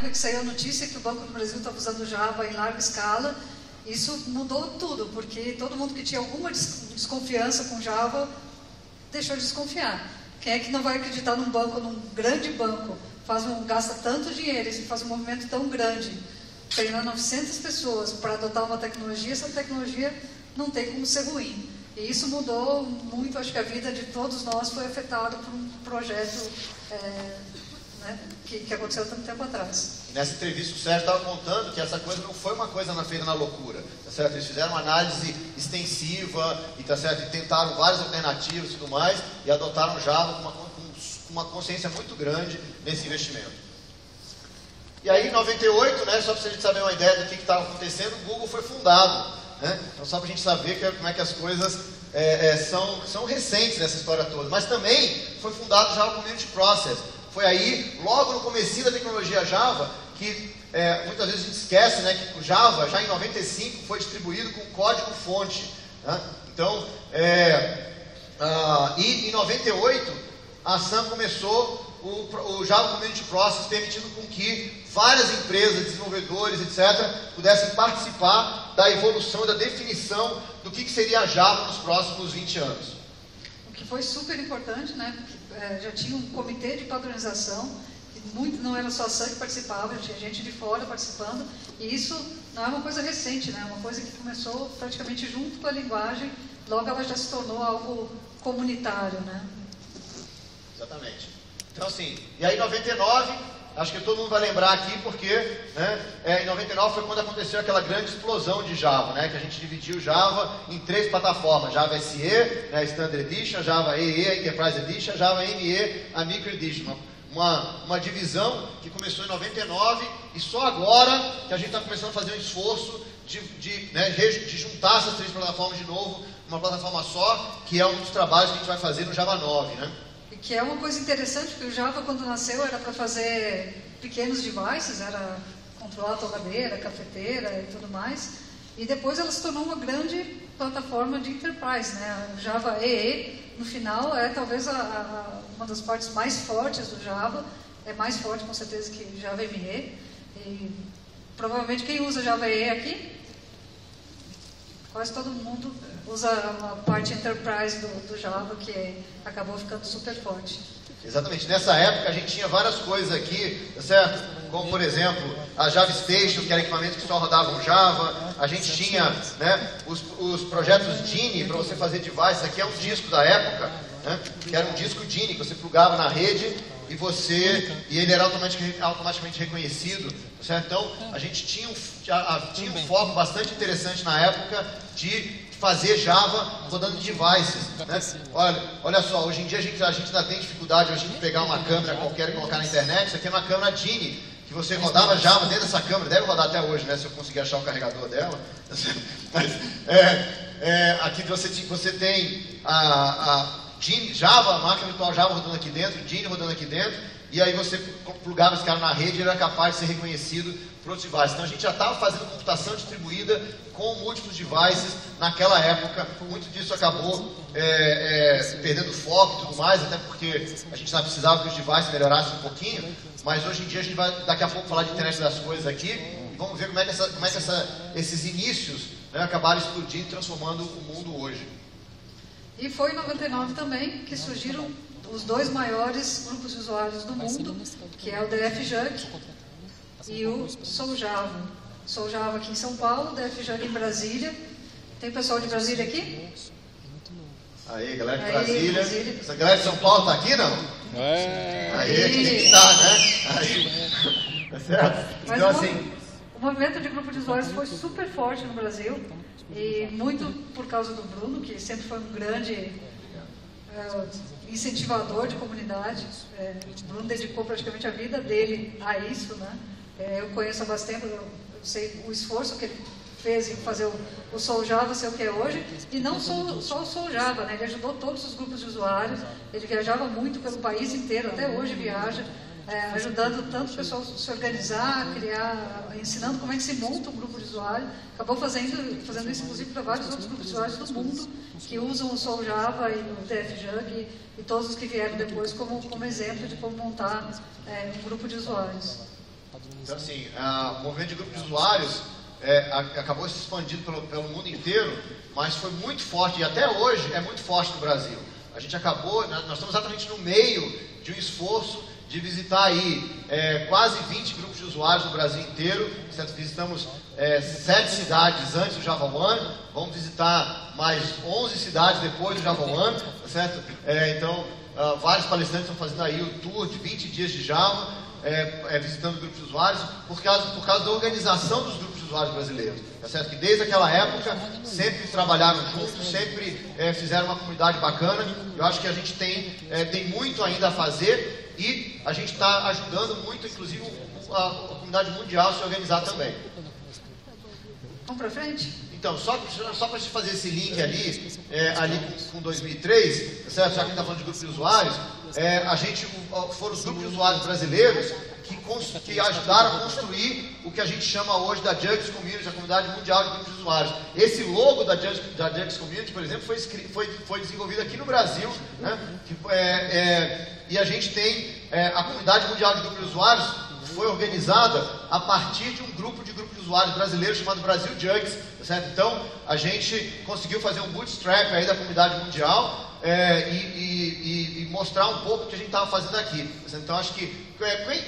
que saiu a notícia que o Banco do Brasil estava usando Java em larga escala, isso mudou tudo, porque todo mundo que tinha alguma desconfiança com Java deixou de desconfiar. Quem é que não vai acreditar num banco, num grande banco, gasta tanto dinheiro e faz um movimento tão grande, treina 900 pessoas para adotar uma tecnologia, essa tecnologia não tem como ser ruim. E isso mudou muito, acho que a vida de todos nós foi afetada por um projeto que aconteceu tanto tempo atrás. Nessa entrevista o Sérgio estava contando que essa coisa não foi uma coisa feita na loucura, tá certo? Eles fizeram uma análise extensiva e, tá certo? E tentaram várias alternativas e tudo mais e adotaram Java com uma consciência muito grande nesse investimento. E aí em 98, né, só para a gente saber uma ideia do que estava acontecendo, o Google foi fundado, né? Então só para a gente saber como é que as coisas são recentes nessa história toda. Mas também foi fundado o Java Community Process. Foi aí, logo no comecinho da tecnologia Java, que muitas vezes a gente esquece, né, que o Java, já em 95, foi distribuído com código-fonte. Né? Então, e em 98, a Sun começou o Java Community Process, permitindo com que várias empresas, desenvolvedores, etc., pudessem participar da evolução, da definição do que seria a Java nos próximos 20 anos. O que foi super importante, né? Já tinha um comitê de padronização, não era só a Sun que participava, tinha gente de fora participando, e isso não é uma coisa recente, né? É uma coisa que começou praticamente junto com a linguagem, logo ela já se tornou algo comunitário, né? Exatamente. Então assim, e aí em 99, acho que todo mundo vai lembrar aqui porque, né, em 99 foi quando aconteceu aquela grande explosão de Java, né, que a gente dividiu Java em 3 plataformas, Java SE, né, Standard Edition, Java EE, Enterprise Edition, Java ME, a Micro Edition. Uma divisão que começou em 99 e só agora que a gente está começando a fazer um esforço de juntar essas 3 plataformas de novo numa plataforma só, que é um dos trabalhos que a gente vai fazer no Java 9, né? Que é uma coisa interessante, porque o Java, quando nasceu, era para fazer pequenos devices, era controlar a torradeira, a cafeteira e tudo mais. E depois ela se tornou uma grande plataforma de enterprise, né? O Java EE, no final, é talvez uma das partes mais fortes do Java. É mais forte, com certeza, que Java ME. E provavelmente quem usa Java EE aqui? Quase todo mundo usa uma parte enterprise do Java, que acabou ficando super forte. Exatamente. Nessa época a gente tinha várias coisas aqui, tá certo? Como, por exemplo, a Java Station, que era equipamento que só rodavam Java. A gente tinha, né, os projetos Genie para você fazer device. Aqui é um disco da época, né, que era um disco Genie, que você plugava na rede e ele era automaticamente reconhecido. Tá certo? Então, a gente tinha um foco bastante interessante na época de fazer Java rodando devices, né? Olha só, hoje em dia a gente ainda tem dificuldade de pegar uma câmera qualquer e colocar na internet. Isso aqui é uma câmera Genie, que você rodava Java dentro dessa câmera, deve rodar até hoje, né, se eu conseguir achar o carregador dela. Mas, aqui você tem a Genie, Java, a máquina virtual Java rodando aqui dentro, Genie rodando aqui dentro, e aí você plugava esse cara na rede e ele era capaz de ser reconhecido por outros devices. Então a gente já estava fazendo computação distribuída com múltiplos devices naquela época. Muito disso acabou perdendo foco e tudo mais, até porque a gente precisava que os devices melhorassem um pouquinho. Mas hoje em dia a gente vai daqui a pouco falar de internet das coisas aqui e vamos ver como é que esses inícios, né, acabaram explodindo e transformando o mundo hoje. E foi em 99 também que surgiram os 2 maiores grupos de usuários do mundo, que é o DFJUG e o Soljava. Soljava aqui em São Paulo, DFJUG em Brasília. Tem pessoal de Brasília aqui? Aí, galera de Brasília. Essa galera de São Paulo tá aqui, não? Aí, aqui tem que estar, né? Aí. Tá certo? Então, assim, o movimento de grupo de usuários foi super forte no Brasil, e muito por causa do Bruno, que sempre foi um grande incentivador de comunidade. O Bruno dedicou praticamente a vida dele a isso, né? Eu conheço há bastante tempo, eu sei o esforço que ele fez em fazer o Soljava ser o que é hoje, e não só o Soljava, né? Ele ajudou todos os grupos de usuários, ele viajava muito pelo país inteiro, até hoje viaja, ajudando tanto o pessoal a se organizar, ensinando como é que se monta um grupo de usuário. Acabou fazendo isso, inclusive, para vários outros grupos de usuários do mundo que usam o Soljava e o DFJUG e todos os que vieram depois como exemplo de como montar um grupo de usuários. Então, assim, o movimento de grupo de usuários acabou se expandindo pelo mundo inteiro, mas foi muito forte, e até hoje é muito forte no Brasil. A gente acabou, nós estamos exatamente no meio de um esforço de visitar aí quase 20 grupos de usuários no Brasil inteiro. Certo? Visitamos 7 cidades antes do Java One, vamos visitar mais 11 cidades depois do Java One, tá certo? Então, vários palestrantes estão fazendo aí o tour de 20 dias de Java, visitando grupos de usuários, por causa da organização dos grupos de usuários brasileiros. Tá certo? Que desde aquela época sempre trabalharam juntos, sempre fizeram uma comunidade bacana. Eu acho que a gente tem muito ainda a fazer. E a gente está ajudando muito, inclusive, a comunidade mundial a se organizar também. Vamos para frente? Então, só para te fazer esse link ali com 2003, certo? Já que a gente está falando de grupos de usuários, foram os grupos de usuários brasileiros que ajudaram a construir o que a gente chama hoje da Jugs Community, a comunidade mundial de grupos de usuários. Esse logo da Jugs Community, por exemplo, foi desenvolvido aqui no Brasil, né? E a gente tem a comunidade mundial de grupos de usuários foi organizada a partir de um grupo de usuários brasileiros chamado Brasil Jugs, certo? Então a gente conseguiu fazer um bootstrap aí da comunidade mundial e mostrar um pouco o que a gente estava fazendo aqui. Então acho que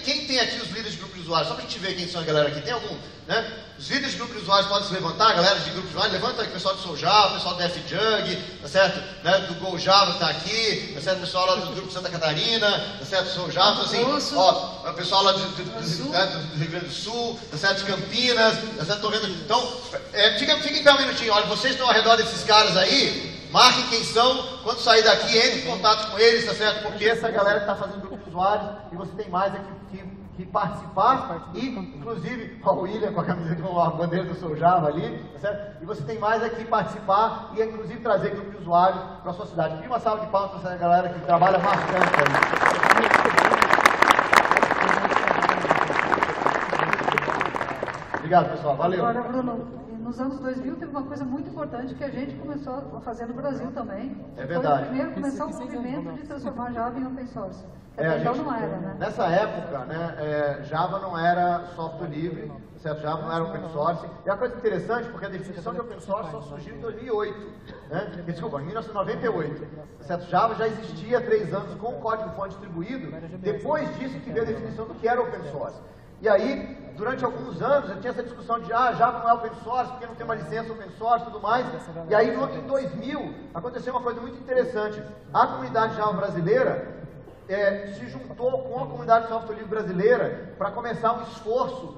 quem tem aqui os líderes de grupos de usuários, só para a gente ver quem são a galera aqui, tem algum, né? Os líderes de grupos de usuários podem se levantar, a galera de grupos de usuários, levanta aí o pessoal do Soul Java, o pessoal do FJug, tá certo? Né? Do Go Java está aqui, tá certo? O pessoal lá do grupo Santa Catarina, tá certo? Soul Java, assim, ó, o pessoal lá do Rio Grande do Sul, tá certo? De Campinas, tá certo? Tô vendo. Então, fica em pé um minutinho, olha, vocês estão ao redor desses caras aí, marquem quem são, quando sair daqui, entre em contato com eles, tá certo? Porque essa galera que está fazendo grupo de usuários, e você tem mais aqui que participar, e inclusive, ó, o William com a camisa com a bandeira do Soul Java ali, tá certo? E você tem mais aqui participar e inclusive trazer grupo de usuários para a sua cidade. Queria uma salva de palmas para essa galera que trabalha bastante aí. Obrigado, pessoal. Valeu. Agora, Bruno, nos anos 2000 teve uma coisa muito importante que a gente começou a fazer no Brasil também. É verdade. Foi o primeiro começar o movimento de transformar Java em open source. Então não era, né? Nessa época, né, Java não era software livre, certo? Java não era open source. E a coisa interessante, porque a definição de open source só surgiu em 2008, né? Desculpa, em 1998. Certo? Java já existia há 3 anos com o código-fonte distribuído. Depois disso que veio a definição do que era open source. E aí, durante alguns anos, eu tinha essa discussão de Java não é open source, porque não tem uma licença open source e tudo mais. E aí, em 2000, aconteceu uma coisa muito interessante. A comunidade Java brasileira se juntou com a comunidade de software livre brasileira para começar um esforço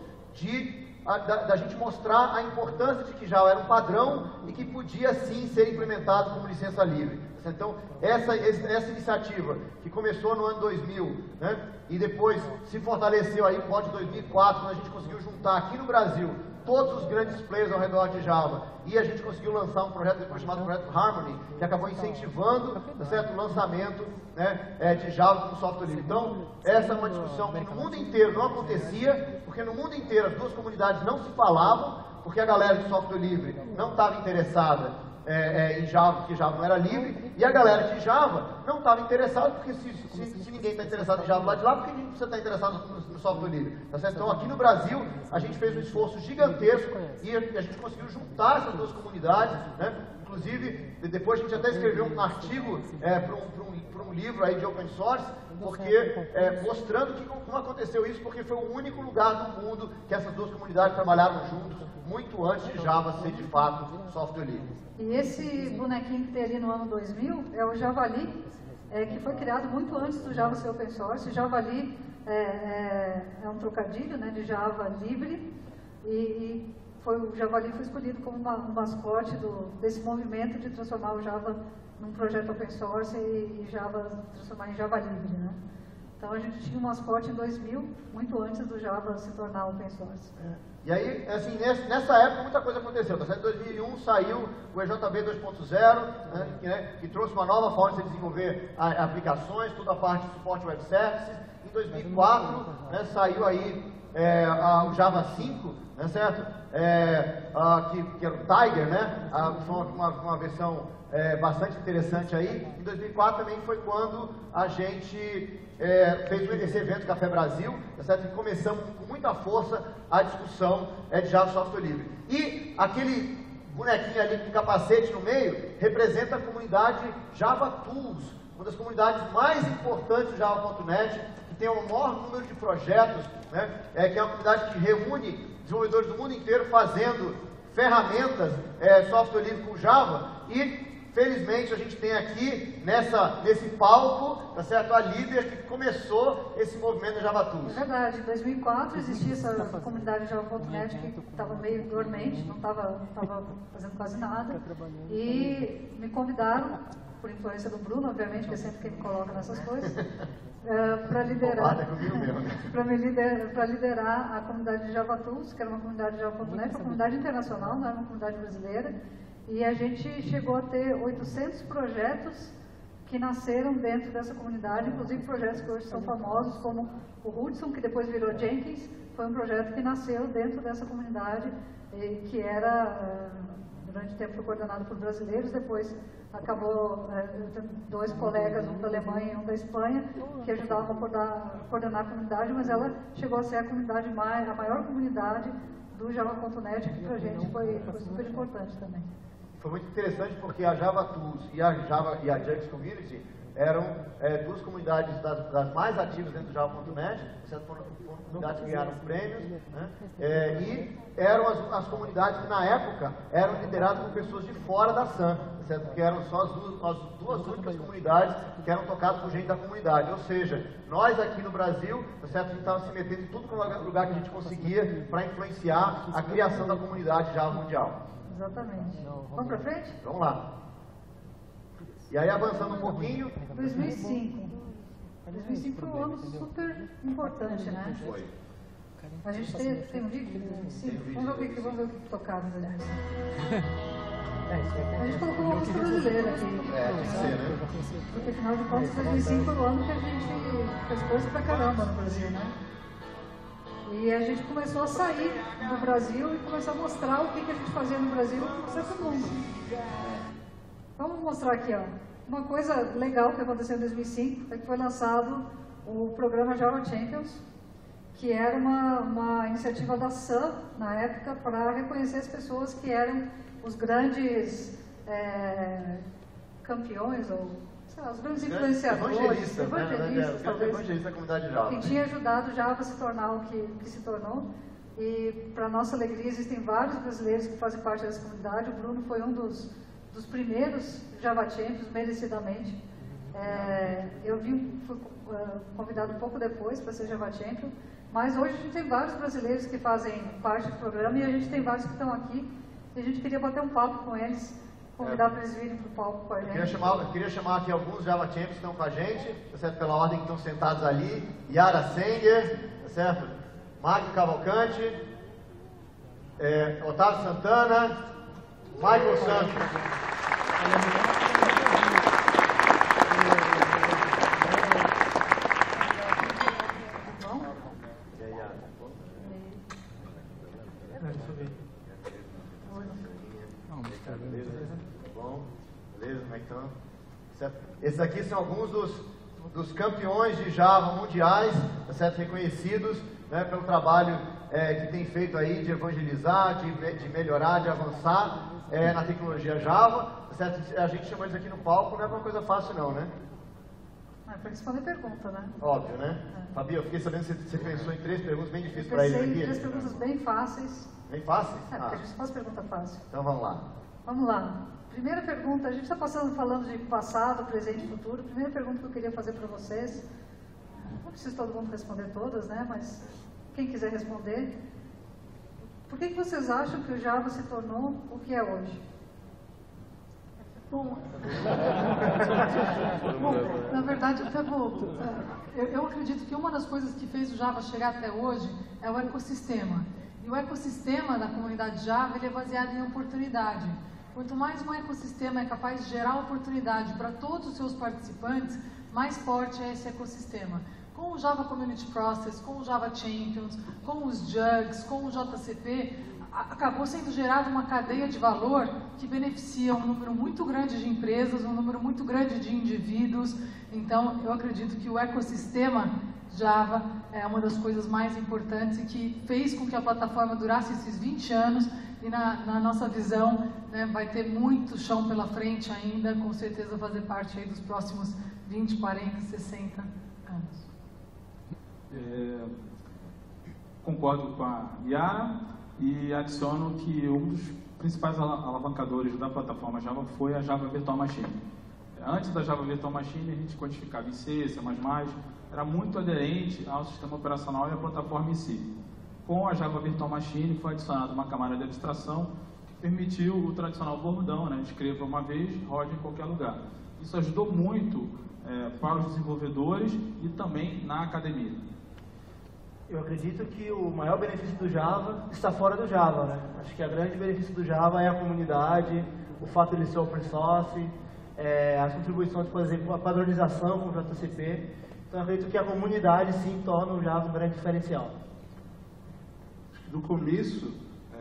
da gente mostrar a importância de que Java era um padrão e que podia sim ser implementado como licença livre. Então, essa iniciativa que começou no ano 2000, né, e depois se fortaleceu aí pós 2004, quando a gente conseguiu juntar aqui no Brasil todos os grandes players ao redor de Java, e a gente conseguiu lançar um projeto depois chamado Projeto Harmony, que acabou incentivando, tá certo, o lançamento, né, de Java como software livre. Então, essa é uma discussão que no mundo inteiro não acontecia, porque no mundo inteiro as duas comunidades não se falavam, porque a galera de software livre não estava interessada em Java, porque Java não era livre, e a galera de Java não estava interessada, porque se ninguém está interessado em Java lá de lá, por que a gente precisa estar interessado no software livre? Tá certo? Então, aqui no Brasil, a gente fez um esforço gigantesco e a gente conseguiu juntar essas duas comunidades, né? Inclusive, depois a gente até escreveu um artigo para um livro aí de open source, porque mostrando como aconteceu isso, porque foi o único lugar do mundo que essas duas comunidades trabalharam juntos, muito antes de Java ser de fato software livre. E esse bonequinho que tem ali no ano 2000 é o Javali, que foi criado muito antes do Java ser open source. Javali é um trocadilho, né, de Java livre, e o Javali foi escolhido como um mascote desse movimento de transformar o Java num projeto open source e Java transformar em Java livre, né? Então a gente tinha um mascote em 2000, muito antes do Java se tornar open source. E aí, assim, nessa época muita coisa aconteceu. Em 2001 saiu o EJB 2.0, né, que trouxe uma nova forma de desenvolver aplicações, toda a parte de suporte web services. Em 2004, né, saiu aí o Java 5, né, certo? Que era o Tiger, né? Foi uma versão bastante interessante aí. Em 2004 também foi quando a gente fez esse evento Café Brasil, tá certo? E começamos com muita força a discussão de Java Software Livre. E aquele bonequinho ali com capacete no meio representa a comunidade Java Tools, uma das comunidades mais importantes do Java.net, que tem o maior número de projetos, né? Que é uma comunidade que reúne desenvolvedores do mundo inteiro fazendo ferramentas software livre com Java. E felizmente a gente tem aqui nesse palco, tá certo, a líder que começou esse movimento Java Tools. É verdade, em 2004 existia essa comunidade Java.net que estava meio dormente, não estava fazendo quase nada, e me convidaram, por influência do Bruno, obviamente, que é sempre quem me coloca nessas coisas, para liderar a comunidade de Java Tools, que era uma comunidade de Java.net, uma comunidade internacional, não era uma comunidade brasileira. E a gente chegou a ter 800 projetos que nasceram dentro dessa comunidade, inclusive projetos que hoje são famosos, como o Hudson, que depois virou Jenkins, foi um projeto que nasceu dentro dessa comunidade, que era, durante o tempo, foi coordenado por brasileiros, depois acabou, dois colegas, um da Alemanha e um da Espanha, que ajudavam a coordenar a comunidade, mas ela chegou a ser a maior comunidade do Java.net, que para a gente foi super importante também. Foi muito interessante porque a Java Tools e a Jenkins Community eram duas comunidades das mais ativas dentro do Java.net, foram comunidades que ganharam prêmios, né? E eram as comunidades que na época eram lideradas por pessoas de fora da SAM, certo? Porque eram só as duas únicas comunidades que eram tocadas por gente da comunidade. Ou seja, nós aqui no Brasil, certo? A gente estava se metendo em tudo que é lugar que a gente conseguia para influenciar a criação da comunidade Java mundial. Exatamente. Vamos para frente? Vamos lá. E aí, avançando um pouquinho... 2005. 2005 foi um ano super importante, né? Foi. A gente tem um vídeo de 2005? Vamos ver o que tocaram em 2005. A gente colocou uma música brasileira aqui. Tem que ser, né? Porque, afinal de contas, 2005 foi o ano que a gente fez coisa pra caramba no Brasil, né? E a gente começou a sair do Brasil e começou a mostrar o que a gente fazia no Brasil para mostrar para o mundo. Vamos mostrar aqui, ó. Uma coisa legal que aconteceu em 2005 é que foi lançado o programa Java Champions, que era uma iniciativa da SAM, na época, para reconhecer as pessoas que eram os grandes campeões, ou sei lá, os grandes influenciadores, evangelistas, talvez, evangelista da comunidade Java. Que tinha ajudado o Java a se tornar o que se tornou. E, para nossa alegria, existem vários brasileiros que fazem parte dessa comunidade. O Bruno foi um dos primeiros Java Champions, merecidamente. Eu fui convidado um pouco depois para ser Java Champion, mas hoje a gente tem vários brasileiros que fazem parte do programa e a gente tem vários que estão aqui. E a gente queria bater um papo com eles, convidar para eles virem para o palco com a gente. Eu queria chamar aqui alguns Java Champions que estão com a gente, tá certo? Pela ordem que estão sentados ali. Yara Senger, tá certo? Magno Cavalcante, Otávio Santana, Michael Santos. Beleza, como é que estão? Esses aqui são alguns dos campeões de Java mundiais, tá certo? Reconhecidos, né, pelo trabalho que tem feito aí de evangelizar, de melhorar, de avançar na tecnologia Java, tá certo? A gente chamou eles aqui no palco, não é uma coisa fácil não, né? É para responder pergunta, né? Óbvio, né? Fabi, eu fiquei sabendo que você pensou em 3 perguntas bem difíceis para eles aqui. Eu pensei em 3 perguntas bem fáceis. Bem fáceis? Porque a gente faz pergunta fácil. Então vamos lá. Vamos lá. Primeira pergunta, a gente está falando de passado, presente e futuro. Primeira pergunta que eu queria fazer para vocês, não precisa todo mundo responder todas, né? Mas quem quiser responder, por que vocês acham que o Java se tornou o que é hoje? Bom, na verdade, eu acredito que uma das coisas que fez o Java chegar até hoje é o ecossistema. E o ecossistema da comunidade Java ele é baseado em oportunidade. Quanto mais um ecossistema é capaz de gerar oportunidade para todos os seus participantes, mais forte é esse ecossistema. com o Java Community Process, com o Java Champions, com os Jugs, com o JCP, acabou sendo gerada uma cadeia de valor que beneficia um número muito grande de empresas, um número muito grande de indivíduos. Então, eu acredito que o ecossistema Java é uma das coisas mais importantes e que fez com que a plataforma durasse esses 20 anos e na nossa visão, né, vai ter muito chão pela frente ainda, com certeza fazer parte aí dos próximos 20, 40, 60 anos. Concordo com a Yara e adiciono que um dos principais alavancadores da plataforma Java foi a Java Virtual Machine. Antes da Java Virtual Machine, a gente codificava em C, C++, era muito aderente ao sistema operacional e à plataforma em si. Com a Java Virtual Machine foi adicionada uma camada de abstração que permitiu o tradicional bordão, né? Escreva uma vez, rode em qualquer lugar. Isso ajudou muito para os desenvolvedores e também na academia. Eu acredito que o maior benefício do Java está fora do Java, né? Acho que o grande benefício do Java é a comunidade, o fato de ele ser open source, as contribuições, por exemplo, a padronização com o JCP. Então, eu acredito que a comunidade, sim, torna o Java um grande diferencial. No começo,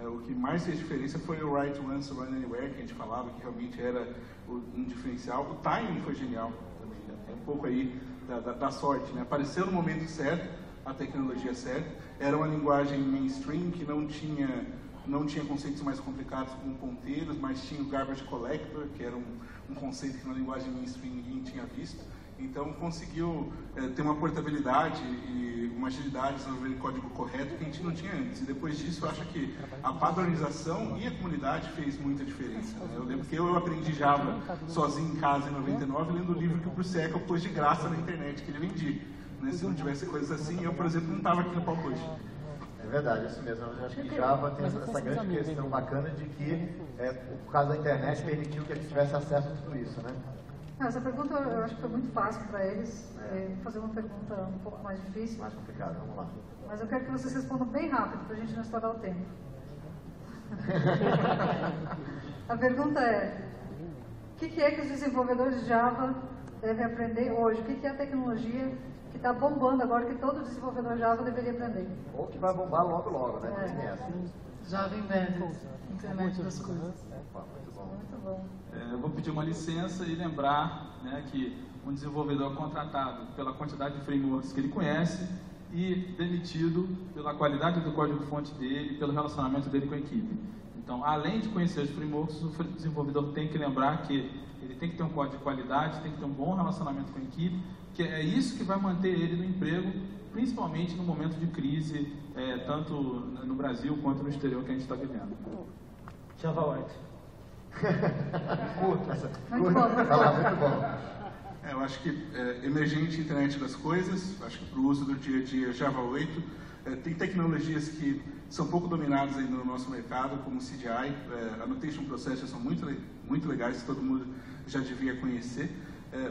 o que mais fez diferença foi o Write Once, Run Anywhere, que a gente falava, que realmente era um diferencial. O timing foi genial também, né? É um pouco aí da sorte, né? Apareceu no momento certo, a tecnologia certa. Era uma linguagem mainstream que não tinha conceitos mais complicados como ponteiros, mas tinha o Garbage Collector, que era um conceito que na linguagem mainstream ninguém tinha visto. Então conseguiu ter uma portabilidade e uma agilidade de desenvolver código correto que a gente não tinha antes. E depois disso eu acho que a padronização e a comunidade fez muita diferença, né? Eu lembro que eu aprendi Java sozinho em casa em 99, lendo o livro que o Pruseca pôs de graça na internet, que ele vendia, né? Se não tivesse coisas assim, eu, por exemplo, não estava aqui no palco hoje. É verdade, isso mesmo. Eu acho que Java tem essa grande questão bacana de que, por causa da internet, permitiu que eles tivessem acesso a tudo isso, né? Essa pergunta eu acho que foi muito fácil para eles. Vou fazer uma pergunta um pouco mais difícil. Mais complicado, vamos lá. Mas eu quero que vocês respondam bem rápido, para a gente não estourar o tempo. A pergunta é: o que é que os desenvolvedores de Java devem aprender hoje? O que é a tecnologia que está bombando agora, que todo desenvolvedor de Java deveria aprender? Ou que vai bombar logo, logo, né? Java Embedded, internet das coisas. Muito bom. Muito bom. Eu vou pedir uma licença e lembrar, né, que um desenvolvedor é contratado pela quantidade de frameworks que ele conhece e demitido pela qualidade do código-fonte dele e pelo relacionamento dele com a equipe. Então, além de conhecer os frameworks, o desenvolvedor tem que lembrar que ele tem que ter um código de qualidade, tem que ter um bom relacionamento com a equipe, que é isso que vai manter ele no emprego, principalmente no momento de crise, tanto no Brasil quanto no exterior que a gente está vivendo. Java White. Muito bom. Eu acho que emergente internet das coisas, acho que para o uso do dia a dia Java 8, tem tecnologias que são pouco dominadas ainda no nosso mercado, como o CDI, Annotation Processors são muito legais, todo mundo já devia conhecer,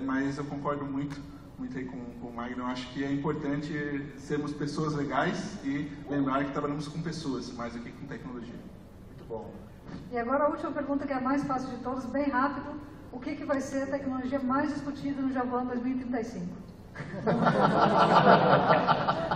mas eu concordo muito aí com o Magno. Eu acho que é importante sermos pessoas legais e lembrar que trabalhamos com pessoas, mais do que com tecnologia. Muito bom. E agora a última pergunta, que é a mais fácil de todas, bem rápido. O que vai ser a tecnologia mais discutida no Java 2035?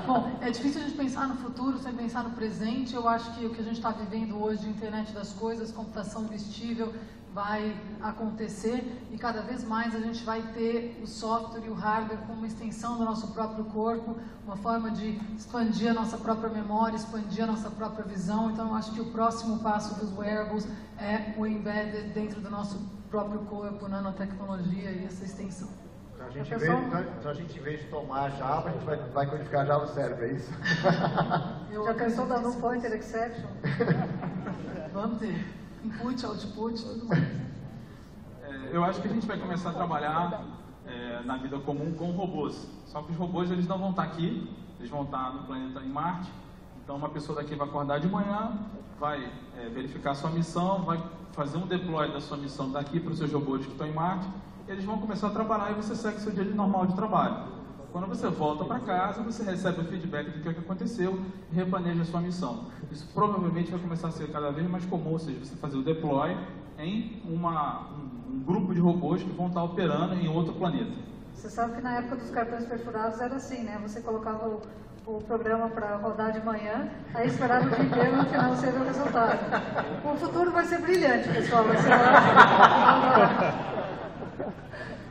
Bom, é difícil a gente pensar no futuro sem pensar no presente. Eu acho que o que a gente está vivendo hoje de internet das coisas, computação vestível, vai acontecer e cada vez mais a gente vai ter o software e o hardware como uma extensão do nosso próprio corpo, uma forma de expandir a nossa própria memória, expandir a nossa própria visão. Então, eu acho que o próximo passo dos wearables é o embedded dentro do nosso próprio corpo, nanotecnologia e essa extensão. Então a gente, em vez de tomar Java, a gente vai codificar Java no cérebro, é isso? Já pensou da null pointer exception? Vamos ter input, output, tudo mais. Eu acho que a gente vai começar a trabalhar na vida comum com robôs. Só que os robôs eles não vão estar aqui, eles vão estar no planeta em Marte. Então uma pessoa daqui vai acordar de manhã, vai verificar a sua missão, vai fazer um deploy da sua missão daqui para os seus robôs que estão em Marte. Eles vão começar a trabalhar e você segue seu dia normal de trabalho. Quando você volta para casa, você recebe o feedback do que aconteceu e replaneja a sua missão. Isso provavelmente vai começar a ser cada vez mais comum, ou seja, você fazer o deploy em um grupo de robôs que vão estar operando em outro planeta. Você sabe que na época dos cartões perfurados era assim, né? Você colocava o programa para rodar de manhã, aí esperava o dia inteiro, no final você vê o resultado. O futuro vai ser brilhante, pessoal. Vai ser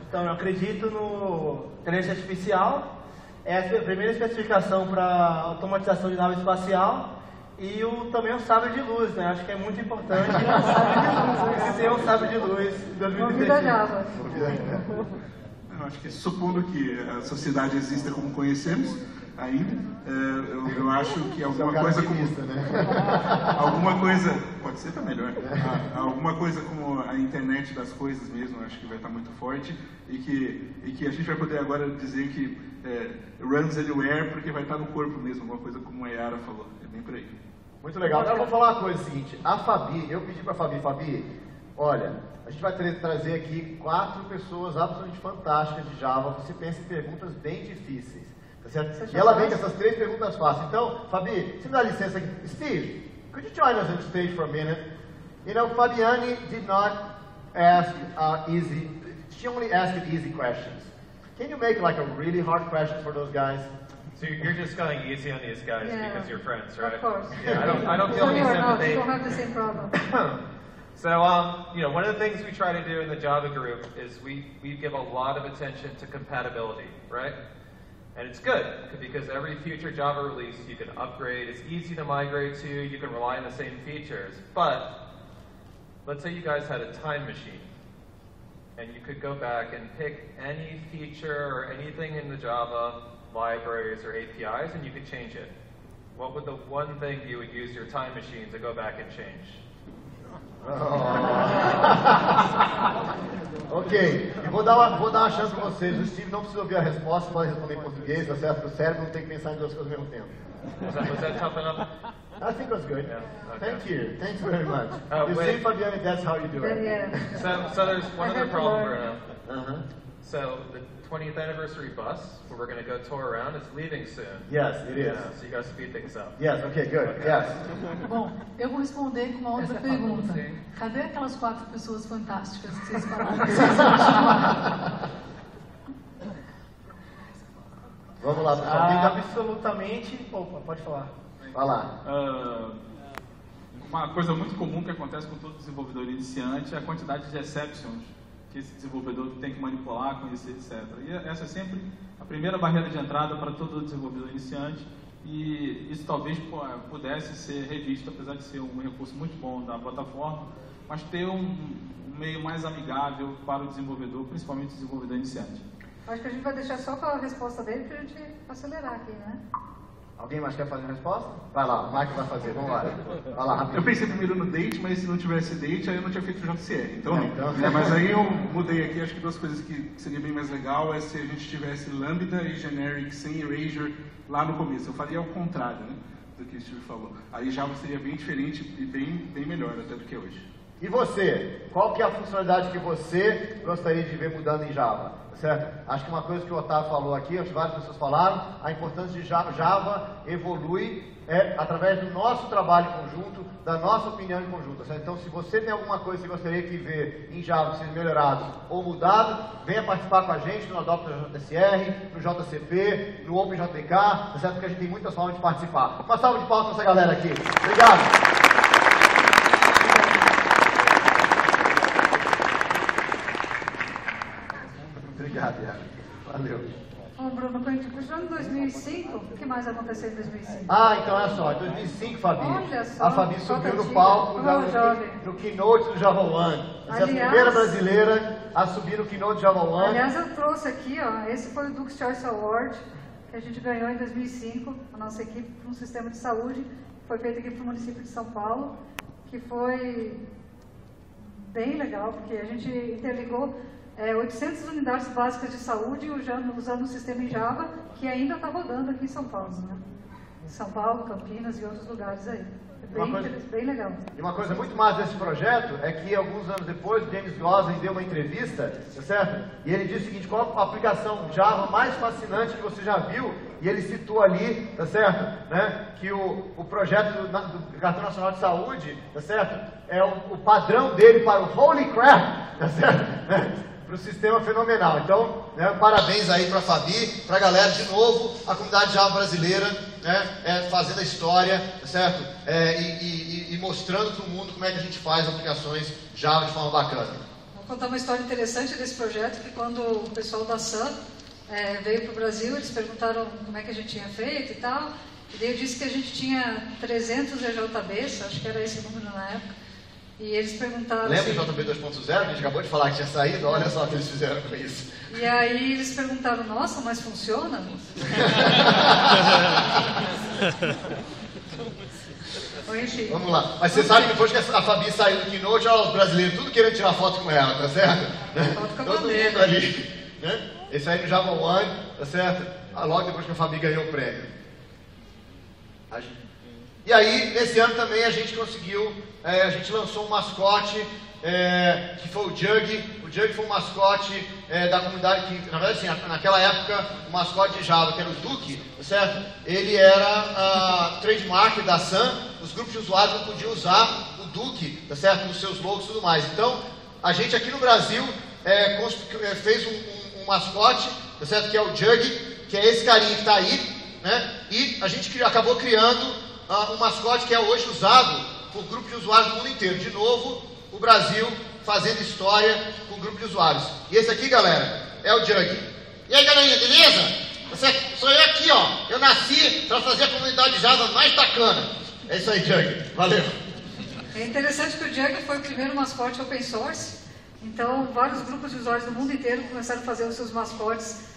Então, eu acredito no inteligência artificial, é a primeira especificação para automatização de nave espacial e também o sabre de luz, né? Acho que é muito importante ter um sabre de luz em 2016. Java. Eu acho que, supondo que a sociedade exista como conhecemos ainda, eu acho que alguma coisa como... alguma coisa... Pode ser para melhor. Alguma coisa como a internet das coisas mesmo, acho que vai estar muito forte e que a gente vai poder agora dizer que runs anywhere porque vai estar no corpo mesmo, alguma coisa como a Yara falou. É bem por aí. Muito legal. Agora eu vou falar uma coisa seguinte. A Fabi, eu pedi para a Fabi, olha, a gente vai trazer aqui 4 pessoas absolutamente fantásticas de Java. Você pensa em perguntas bem difíceis. Tá certo? E ela vem com essas 3 perguntas fáceis. Então, Fabi, você me dá licença aqui. Steve, could you join us on stage for a minute? You know, Fabiani did not ask easy, she only asked easy questions. Can you make like a really hard question for those guys? So you're just going easy on these guys because you're friends, right? Of course. Yeah, I don't feel any sympathy. You don't have the same problem. So, you know, one of the things we try to do in the Java group is we give a lot of attention to compatibility, right? And it's good, because every future Java release you can upgrade, it's easy to migrate to, you can rely on the same features. But, let's say you guys had a time machine, and you could go back and pick any feature or anything in the Java libraries or APIs, and you could change it. What would the one thing you would use your time machine to go back and change? Ok, eu vou dar uma chance para vocês. O Steve não precisa ouvir a resposta, pode responder em português, tá certo? O cérebro não tem que pensar em 2 coisas ao mesmo tempo. Was that tough enough? I think it was good. Yeah, okay. Thank you. Thanks very much. You wait. see, Fabiani, that's how you do it. Yeah. So there's one other problem, Bruno. Uh-huh. So the 20th anniversary bus, where we're going to go tour around, it's leaving soon. Yes, it is. Yeah, so you got to speed things up. Yes, okay, good. Yes. Bom, eu vou responder com uma outra pergunta. Cadê aquelas 4 pessoas fantásticas que vocês falaram? Vamos lá, pessoal. Absolutamente. Opa, pode falar. Vai lá. Uma coisa muito comum que acontece com todo desenvolvedor iniciante é a quantidade de exceptions que esse desenvolvedor tem que manipular, conhecer, etc. E essa é sempre a primeira barreira de entrada para todo desenvolvedor iniciante, e isso talvez pudesse ser revisto, apesar de ser um recurso muito bom da plataforma, mas ter um meio mais amigável para o desenvolvedor, principalmente o desenvolvedor iniciante. Acho que a gente vai deixar só com a resposta dele para a gente acelerar aqui, né? Alguém mais quer fazer a resposta? Vai lá, o Mike vai fazer, vamos lá. Vai lá, rapidinho. Eu pensei primeiro no date, mas se não tivesse date, aí eu não tinha feito o JCR. Então, mas aí eu mudei aqui, acho que 2 coisas que seria bem mais legal é se a gente tivesse Lambda e Generic sem Erasure lá no começo. Eu faria ao contrário, né, do que o Steve falou. Aí Java seria bem diferente e bem melhor até do que hoje. E você? Qual que é a funcionalidade que você gostaria de ver mudando em Java? Certo? Acho que uma coisa que o Otávio falou aqui, acho que várias pessoas falaram, a importância de Java evolui através do nosso trabalho conjunto, da nossa opinião em conjunto. Certo? Então, se você tem alguma coisa que você gostaria de ver em Java seja melhorado ou mudado, venha participar com a gente no Adopta JSR, no JCP, no OpenJDK, tá certo? Porque a gente tem muitas formas de participar. Uma salva de palmas para essa galera aqui. Obrigado! Obrigado, Yara. Valeu. Bom, Bruno, continuando em 2005, o que mais aconteceu em 2005? Então olha só, em 2005, Fabi, a Fabi subiu no palco no Keynote do Java One. Essa é a primeira brasileira a subir no Keynote do Java One. Aliás, eu trouxe aqui, ó, esse foi o Duke's Choice Award, que a gente ganhou em 2005, a nossa equipe para um sistema de saúde, foi feito aqui para o município de São Paulo, que foi bem legal, porque a gente interligou 800 unidades básicas de saúde usando o sistema em Java, que ainda está rodando aqui em São Paulo, né? São Paulo, Campinas e outros lugares aí. Bem legal. E uma coisa muito mais desse projeto é que alguns anos depois o James Gosling deu uma entrevista, tá certo? E ele disse o seguinte: qual a aplicação Java mais fascinante que você já viu? E ele citou ali, tá certo? Né, que o projeto do Cartão Nacional de Saúde, tá certo? É o padrão dele para o Holy Crap, tá certo? para o sistema fenomenal. Então, né, parabéns aí para a Fabi, para a galera, de novo, a comunidade Java brasileira, né, fazendo a história, certo? E mostrando para o mundo como é que a gente faz aplicações Java de forma bacana. Vou contar uma história interessante desse projeto, que quando o pessoal da Sun veio para o Brasil, eles perguntaram como é que a gente tinha feito e tal, e daí eu disse que a gente tinha 300 EJBs, acho que era esse o número na época, e eles perguntaram... Lembra assim, o JB 2.0, a gente acabou de falar que tinha saído? Olha só o que eles fizeram com isso. E aí eles perguntaram, nossa, mas funciona? Vamos lá. Mas você sabe que depois que a Fabi saiu do Keynote, olha os brasileiros tudo querendo tirar foto com ela, tá certo? Todo mundo ali. Né? Esse aí no Java One, tá certo? Logo depois que a Fabi ganhou o prêmio. E aí, nesse ano também a gente conseguiu, a gente lançou um mascote, que foi o Jug. O Jug foi um mascote da comunidade, que na verdade assim, naquela época o mascote de Java, que era o Duque, tá certo? Ele era a trademark da Sun, os grupos de usuários não podiam usar o Duque, tá certo? Nos seus logos e tudo mais. Então, a gente aqui no Brasil fez um mascote, tá certo? Que é o Jug, que é esse carinha que está aí, né? E a gente acabou criando um mascote que é hoje usado por grupos de usuários do mundo inteiro. De novo, o Brasil fazendo história com o grupo de usuários. E esse aqui, galera, é o Jug. E aí, galerinha, beleza? Sou eu aqui, ó. Eu nasci para fazer a comunidade Java mais bacana. É isso aí, Jug. Valeu. É interessante que o Jug foi o primeiro mascote open source. Então, vários grupos de usuários do mundo inteiro começaram a fazer os seus mascotes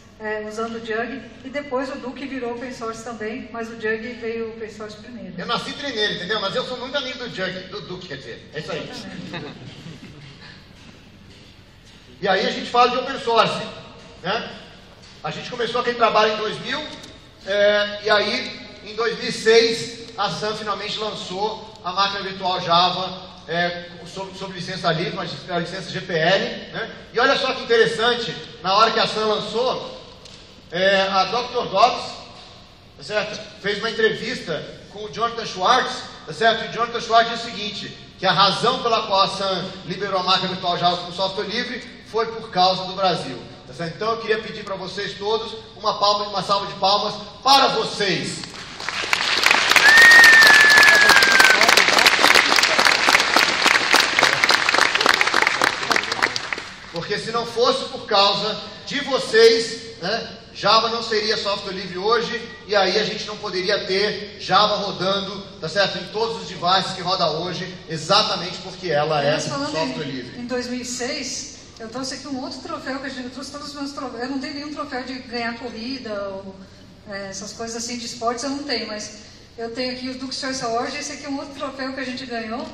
usando o Jug, e depois o Duque virou open source também, mas o Jug veio open source primeiro. Eu nasci nele, entendeu? Mas eu sou muito amigo do Jug, do Duque, quer dizer. É isso aí. E aí a gente fala de open source, né? A gente começou aquele trabalho em 2000, e aí em 2006 a Sun finalmente lançou a máquina virtual Java sob licença livre, a licença GPL, né? E olha só que interessante, na hora que a Sun lançou, a Dr. Dobbs, tá certo? Fez uma entrevista com o Jonathan Schwartz, tá certo? E o Jonathan Schwartz disse o seguinte, que a razão pela qual a Sun liberou a máquina virtual Java como software livre foi por causa do Brasil. Tá certo? Então eu queria pedir para vocês todos uma salva de palmas para vocês. Porque se não fosse por causa de vocês, né, Java não seria software livre hoje, e aí a gente não poderia ter Java rodando, tá certo, em todos os devices que roda hoje, exatamente porque ela é software livre. Em 2006, eu trouxe aqui um outro troféu, que eu trouxe todos os meus troféus. Eu não tenho nenhum troféu de ganhar corrida, ou essas coisas assim de esportes eu não tenho, mas eu tenho aqui o Duke's Choice Award. Esse aqui é um outro troféu que a gente ganhou,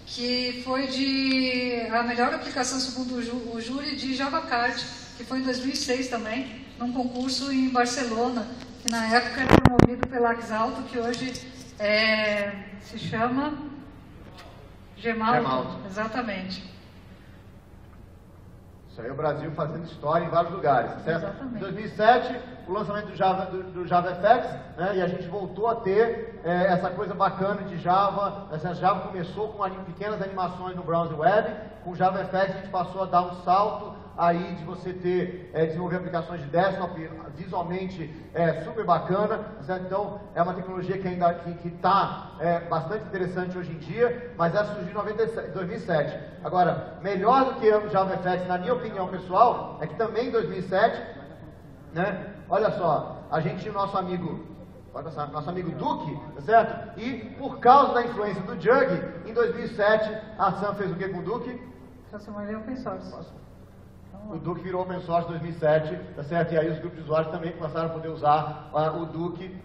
que foi de a melhor aplicação segundo o júri de JavaCard, que foi em 2006 também, num concurso em Barcelona, que na época era promovido pela Axalto, que hoje se chama Gemalto. Exatamente. Isso aí é o Brasil fazendo história em vários lugares, certo? Exatamente. Em 2007, o lançamento do JavaFX, né, e a gente voltou a ter essa coisa bacana de Java. Essa Java começou com pequenas animações no browser web, com o JavaFX a gente passou a dar um salto aí de você desenvolver aplicações de desktop, visualmente super bacana, certo? Então é uma tecnologia que ainda está bastante interessante hoje em dia, mas ela surgiu em 2007. Agora, melhor do que o JavaFX, na minha opinião pessoal, é que também em 2007, né, olha só, a gente tinha o nosso amigo Duque, tá certo? E por causa da influência do Jug, em 2007 a Sun fez o que com o Duque? Transformou ele em open source. O Duque virou open source em 2007, tá certo? E aí os grupos de usuários também começaram a poder usar o Duque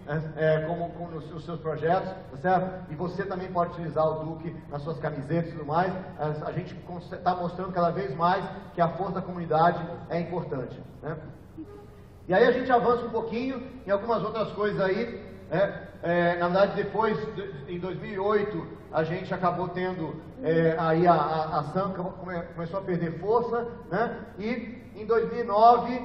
como nos seus projetos, tá certo? E você também pode utilizar o Duque nas suas camisetas e tudo mais. A gente está mostrando cada vez mais que a força da comunidade é importante, né? E aí a gente avança um pouquinho em algumas outras coisas aí, na verdade depois, em 2008, a gente acabou tendo, aí a Sun começou a perder força, né? E em 2009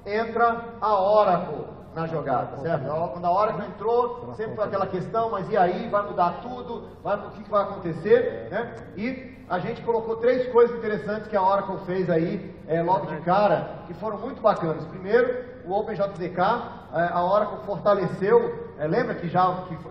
entra a Oracle, na jogada, certo? Quando a Oracle entrou, sempre foi aquela questão, mas e aí, vai mudar tudo, o que vai acontecer, né? E a gente colocou 3 coisas interessantes que a Oracle fez aí, logo de cara, que foram muito bacanas. Primeiro, o OpenJDK, a Oracle fortaleceu, lembra que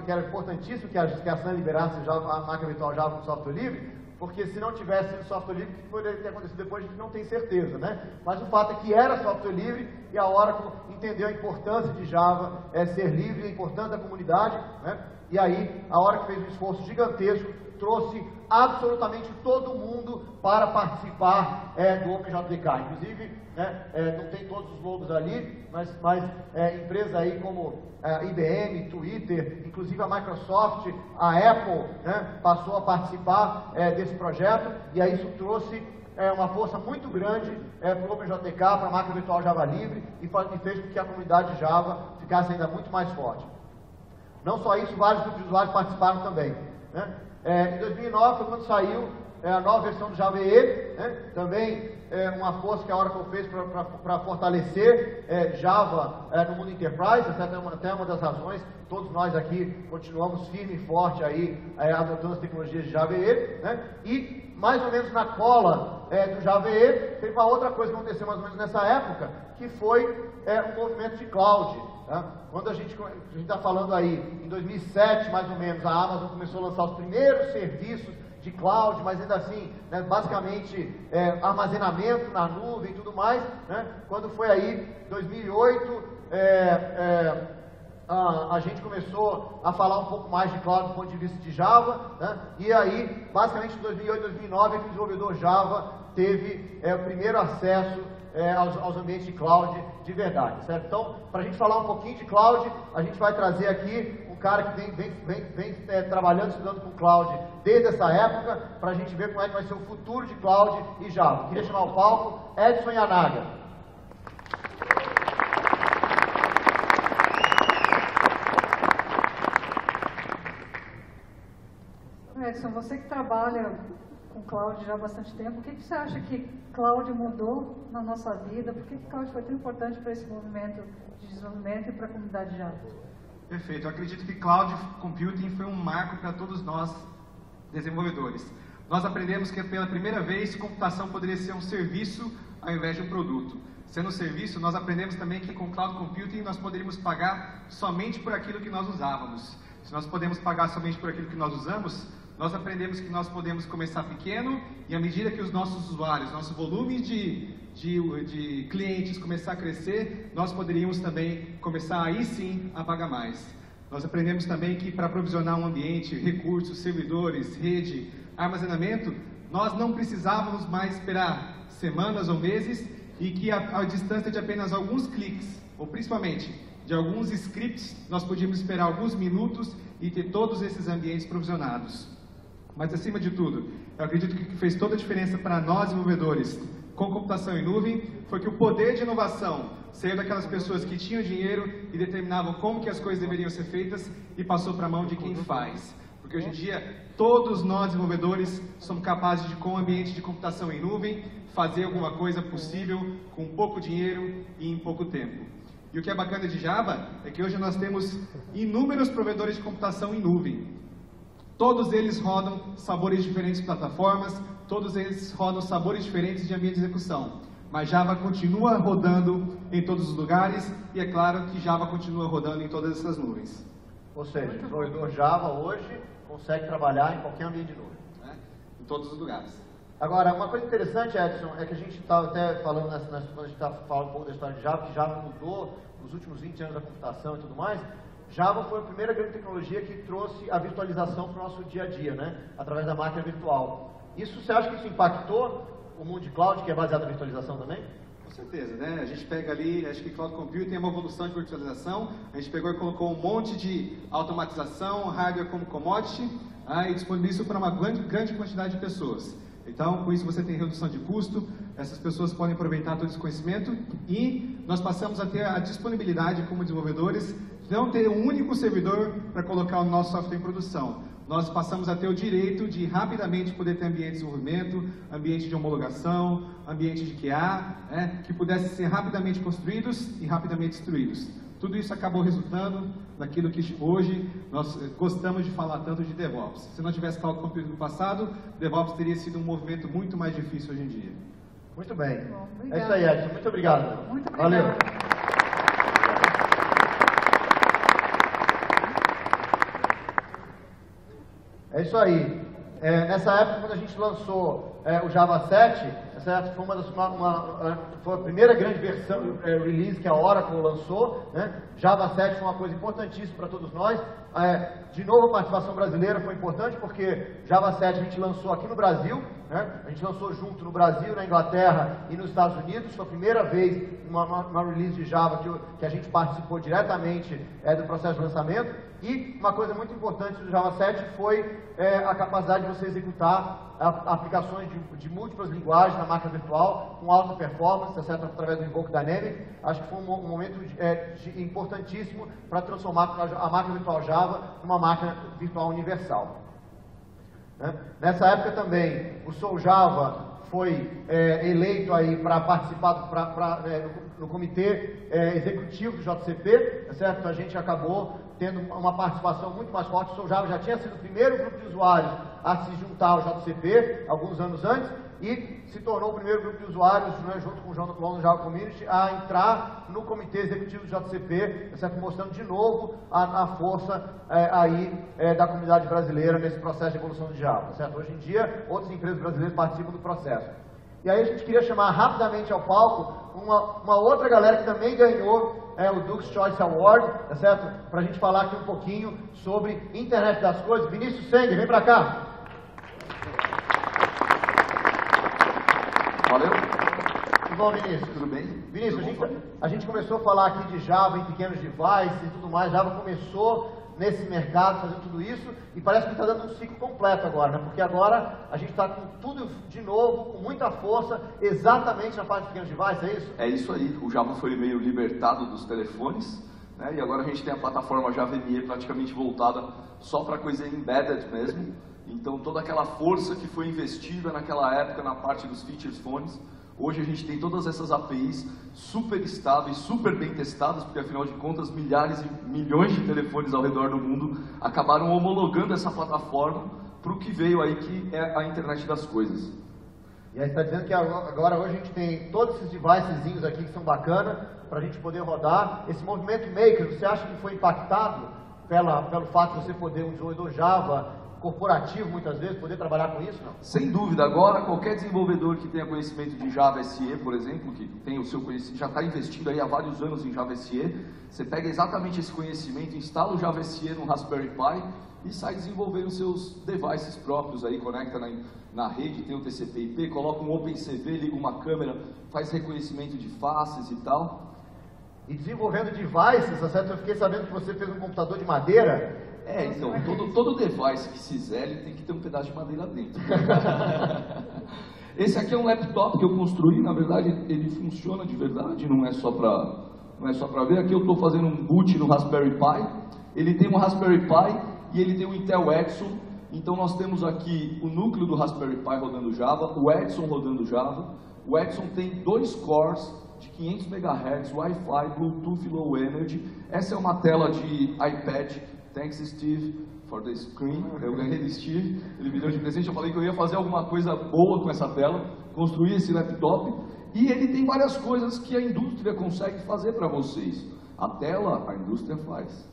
era importantíssimo que a Sun liberasse a máquina virtual Java com software livre? Porque se não tivesse sido software livre, o que poderia ter acontecido depois, a gente não tem certeza, né? Mas o fato é que era software livre e a Oracle entendeu a importância de Java ser livre, a importância da comunidade, né? E aí a Oracle fez um esforço gigantesco, trouxe absolutamente todo mundo para participar do OpenJDK. Inclusive, não tem todos os logos ali, mas empresas aí como IBM, Twitter, inclusive a Microsoft, a Apple, né, passou a participar desse projeto, e aí isso trouxe uma força muito grande para o OpenJDK, para a máquina virtual Java Livre, e fez com que a comunidade Java ficasse ainda muito mais forte. Não só isso, vários grupos de usuários participaram também, né? Em 2009 foi quando saiu a nova versão do Java EE, né? Também uma força que a Oracle fez para fortalecer Java no mundo Enterprise. Essa é até uma das razões, todos nós aqui continuamos firme e forte aí, adotando as tecnologias de Java EE, né? E mais ou menos na cola do Java EE, teve uma outra coisa que aconteceu mais ou menos nessa época, que foi um movimento de cloud. Tá? Quando a gente está falando aí, em 2007 mais ou menos, a Amazon começou a lançar os primeiros serviços de cloud, mas ainda assim, né, basicamente armazenamento na nuvem e tudo mais, né? Quando foi aí, 2008, a gente começou a falar um pouco mais de cloud do ponto de vista de Java, né? E aí, basicamente, em 2008, 2009, é que o desenvolvedor Java teve o primeiro acesso aos ambientes de cloud de verdade, certo? Então, para a gente falar um pouquinho de cloud, a gente vai trazer aqui um cara que vem trabalhando, estudando com cloud desde essa época, para a gente ver como é que vai ser o futuro de cloud e Java. Queria chamar ao palco Edson Yanaga. Edson, você que trabalha com cloud já há bastante tempo, o que você acha que cloud mudou na nossa vida? Por que cloud foi tão importante para esse movimento de desenvolvimento e para a comunidade Java? Perfeito, eu acredito que cloud computing foi um marco para todos nós desenvolvedores. Nós aprendemos que pela primeira vez computação poderia ser um serviço ao invés de um produto. Sendo um serviço, nós aprendemos também que com cloud computing nós poderíamos pagar somente por aquilo que nós usávamos. Se nós podemos pagar somente por aquilo que nós usamos, nós aprendemos que nós podemos começar pequeno e à medida que os nossos usuários, nosso volume de clientes começar a crescer, nós poderíamos também começar aí sim a pagar mais. Nós aprendemos também que para provisionar um ambiente, recursos, servidores, rede, armazenamento, nós não precisávamos mais esperar semanas ou meses e que a distância de apenas alguns cliques, ou principalmente de alguns scripts, nós podíamos esperar alguns minutos e ter todos esses ambientes provisionados. Mas, acima de tudo, eu acredito que o que fez toda a diferença para nós, desenvolvedores, com computação em nuvem, foi que o poder de inovação saiu daquelas pessoas que tinham dinheiro e determinavam como que as coisas deveriam ser feitas e passou para a mão de quem faz. Porque hoje em dia, todos nós, desenvolvedores, somos capazes de, com o ambiente de computação em nuvem, fazer alguma coisa possível com pouco dinheiro e em pouco tempo. E o que é bacana de Java é que hoje nós temos inúmeros provedores de computação em nuvem. Todos eles rodam sabores diferentes de plataformas, todos eles rodam sabores diferentes de ambiente de execução. Mas Java continua rodando em todos os lugares e é claro que Java continua rodando em todas essas nuvens. Ou seja, o desenvolvedor Java hoje consegue trabalhar em qualquer ambiente de nuvem. Em todos os lugares. Agora, uma coisa interessante, Edson, é que a gente estava até falando, quando a gente estava falando um pouco da história de Java, que Java mudou nos últimos 20 anos da computação e tudo mais. Java foi a primeira grande tecnologia que trouxe a virtualização para o nosso dia a dia, né? Através da máquina virtual. Você acha que isso impactou o mundo de cloud, que é baseado na virtualização também? Com certeza, né? A gente pega ali, acho que Cloud Computing é uma evolução de virtualização, a gente pegou e colocou um monte de automatização, hardware como commodity, e disponibilizou para uma grande quantidade de pessoas. Então, com isso você tem redução de custo, essas pessoas podem aproveitar todo esse conhecimento e nós passamos a ter a disponibilidade como desenvolvedores de não ter um único servidor para colocar o nosso software em produção. Nós passamos a ter o direito de rapidamente poder ter ambiente de desenvolvimento, ambiente de homologação, ambiente de QA, que pudessem ser rapidamente construídos e rapidamente destruídos. Tudo isso acabou resultando naquilo que hoje nós gostamos de falar tanto de DevOps. Se não tivesse Cloud Computing no passado, DevOps teria sido um movimento muito mais difícil hoje em dia. Muito bem. Bom, É isso aí, Edson. Muito obrigado. Muito obrigada. Valeu. É isso aí. Nessa época, quando a gente lançou o Java 7, certo? Foi a primeira grande versão, release que a Oracle lançou, né? Java 7 foi uma coisa importantíssima para todos nós. De novo, a participação brasileira foi importante, porque Java 7 a gente lançou aqui no Brasil, né? A gente lançou junto no Brasil, na Inglaterra e nos Estados Unidos. Foi a primeira vez uma release de Java que a gente participou diretamente do processo de lançamento. E uma coisa muito importante do Java 7 foi a capacidade de você executar aplicações de múltiplas linguagens na máquina virtual com alta performance, certo? Através do Invoke Dynamic. Acho que foi um momento importantíssimo para transformar a máquina virtual Java numa máquina virtual universal. Né? Nessa época também, o Soul Java foi eleito aí para participar no comitê executivo do JCP, certo? Então a gente acabou tendo uma participação muito mais forte. O Soul Java já tinha sido o primeiro grupo de usuários a se juntar ao JCP, alguns anos antes, e se tornou o primeiro grupo de usuários, né, junto com o London Java Community, a entrar no comitê executivo do JCP, certo? Mostrando de novo a força da comunidade brasileira nesse processo de evolução de Java, certo? Hoje em dia, outras empresas brasileiras participam do processo. E aí a gente queria chamar rapidamente ao palco uma outra galera que também ganhou o Duke's Choice Award, tá certo? Para a gente falar aqui um pouquinho sobre Internet das Coisas. Vinícius Seng, vem para cá. Valeu. Tudo bom, Vinícius? Tudo bem? Vinícius, a gente começou a falar aqui de Java em pequenos devices e tudo mais. Java começou nesse mercado fazendo tudo isso e parece que está dando um ciclo completo agora, né? Porque agora a gente está com tudo de novo, com muita força, exatamente na parte de pequenos devices, é isso? É isso aí. O Java foi meio libertado dos telefones, né? E agora a gente tem a plataforma Java ME praticamente voltada só para coisa embedded mesmo. Então toda aquela força que foi investida naquela época na parte dos features phones, hoje a gente tem todas essas APIs super estáveis, super bem testadas, porque afinal de contas milhares e milhões de telefones ao redor do mundo acabaram homologando essa plataforma para o que veio aí, que é a internet das coisas. E aí você está dizendo que agora hoje a gente tem todos esses devicezinhos aqui que são bacanas para a gente poder rodar. Esse movimento maker, você acha que foi impactado pelo fato de você poder, um desenvolvedor Java corporativo, muitas vezes, poder trabalhar com isso, não? Sem dúvida. Agora, qualquer desenvolvedor que tenha conhecimento de Java SE, por exemplo, que tem o seu conhecimento, já está investindo aí há vários anos em Java SE, você pega exatamente esse conhecimento, instala o Java SE no Raspberry Pi e sai desenvolvendo seus devices próprios aí, conecta na rede, tem o TCP/IP, coloca um OpenCV, liga uma câmera, faz reconhecimento de faces e tal. E desenvolvendo devices, tá certo? Eu fiquei sabendo que você fez um computador de madeira. Então, todo device que se fizer, ele tem que ter um pedaço de madeira dentro. Esse aqui é um laptop que eu construí, na verdade ele funciona de verdade, não é só para ver. Aqui eu estou fazendo um boot no Raspberry Pi, ele tem um Raspberry Pi e ele tem um Intel Edson, então nós temos aqui o núcleo do Raspberry Pi rodando Java, o Edson rodando Java. O Edson tem 2 cores de 500 MHz, Wi-Fi, Bluetooth Low Energy. Essa é uma tela de iPad. Thanks, Steve, for the screen. Eu ganhei do Steve, ele me deu de presente. Eu falei que eu ia fazer alguma coisa boa com essa tela, construir esse laptop. E ele tem várias coisas que a indústria consegue fazer para vocês. A tela, a indústria faz.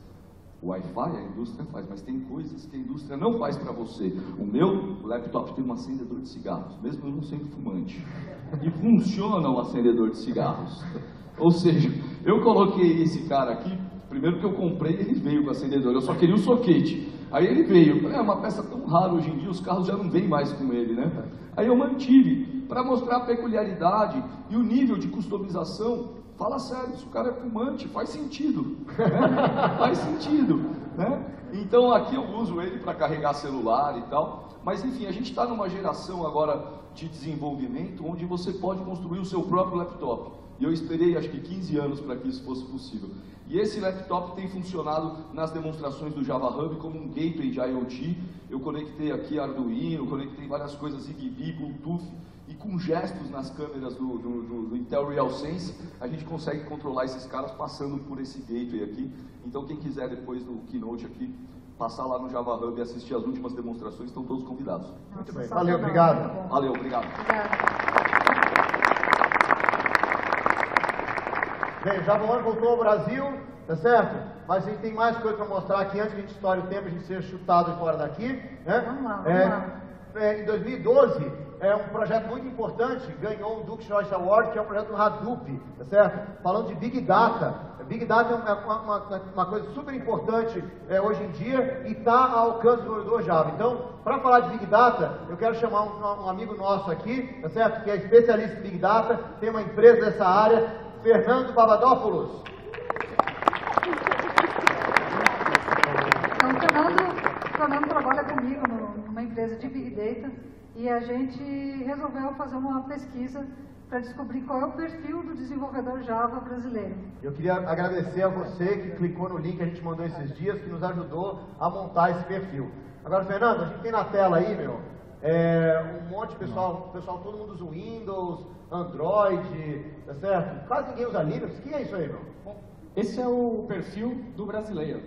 O Wi-Fi, a indústria faz. Mas tem coisas que a indústria não faz para você. O meu laptop tem um acendedor de cigarros, mesmo eu não sendo fumante. E funciona o acendedor de cigarros. Ou seja, eu coloquei esse cara aqui. Primeiro que eu comprei, ele veio com acendedor, eu só queria o soquete. Aí ele veio, eu falei, é uma peça tão rara hoje em dia, os carros já não vêm mais com ele, né? Aí eu mantive, para mostrar a peculiaridade e o nível de customização. Fala sério, se o cara é fumante, faz sentido, né? Faz sentido, né? Então aqui eu uso ele para carregar celular e tal, mas enfim, a gente está numa geração agora de desenvolvimento, onde você pode construir o seu próprio laptop. E eu esperei, acho que 15 anos para que isso fosse possível. E esse laptop tem funcionado nas demonstrações do Java Hub como um gateway de IoT. Eu conectei aqui Arduino, conectei várias coisas ZigBee, Bluetooth, e com gestos nas câmeras do Intel RealSense, a gente consegue controlar esses caras passando por esse gateway aqui. Então quem quiser depois do Keynote aqui, passar lá no Java Hub e assistir as últimas demonstrações, estão todos convidados. Muito bem, valeu, obrigado. Valeu, obrigado. Bem, o Java voltou ao Brasil, tá certo? Mas a gente tem mais coisa para mostrar aqui, antes que a gente estoure o tempo, a gente seja chutado fora daqui. Né? Vamos lá. Em 2012, um projeto muito importante, ganhou o Duke Choice Award, que é um projeto do Hadoop, tá certo? Falando de Big Data. Big Data é uma coisa super importante hoje em dia e está ao alcance do desenvolvedor Java. Então, para falar de Big Data, eu quero chamar um amigo nosso aqui, tá certo? Que é especialista em Big Data, tem uma empresa dessa área, Fernando Papadopoulos. Então, o Fernando trabalha comigo numa empresa de Big Data e a gente resolveu fazer uma pesquisa para descobrir qual é o perfil do desenvolvedor Java brasileiro. Eu queria agradecer a você que clicou no link que a gente mandou esses dias, que nos ajudou a montar esse perfil. Agora, Fernando, a gente tem na tela aí, um monte de pessoal, todo mundo usa o Windows, Android, tá certo? Quase ninguém usa Linux. O que é isso aí, meu? Bom, esse é o perfil do brasileiro.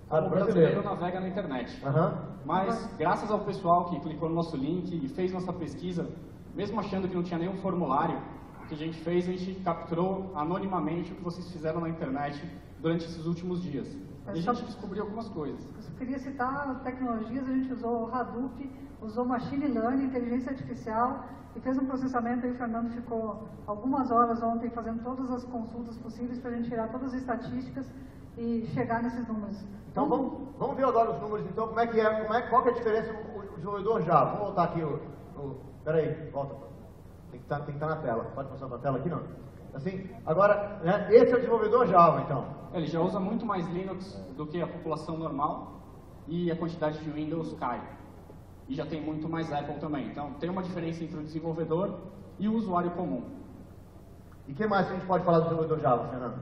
Do brasileiro navega na internet. Uhum. Mas, graças ao pessoal que clicou no nosso link e fez nossa pesquisa, mesmo achando que não tinha nenhum formulário, o que a gente fez, a gente capturou anonimamente o que vocês fizeram na internet durante esses últimos dias. E a gente descobriu algumas coisas. Eu queria citar tecnologias, a gente usou Hadoop, usou Machine Learning, inteligência artificial, e fez um processamento aí. O Fernando ficou algumas horas ontem fazendo todas as consultas possíveis para a gente tirar todas as estatísticas e chegar nesses números. Então vamos ver agora os números, então, qual que é a diferença do desenvolvedor Java. Vamos voltar aqui peraí, volta. Tem que estar na tela. Pode passar para a tela aqui, não? Assim, agora, né, esse é o desenvolvedor Java, então. Ele já usa muito mais Linux do que a população normal e a quantidade de Windows cai. E já tem muito mais Apple também. Então, tem uma diferença entre o desenvolvedor e o usuário comum. E o que mais a gente pode falar do desenvolvedor Java, Fernando?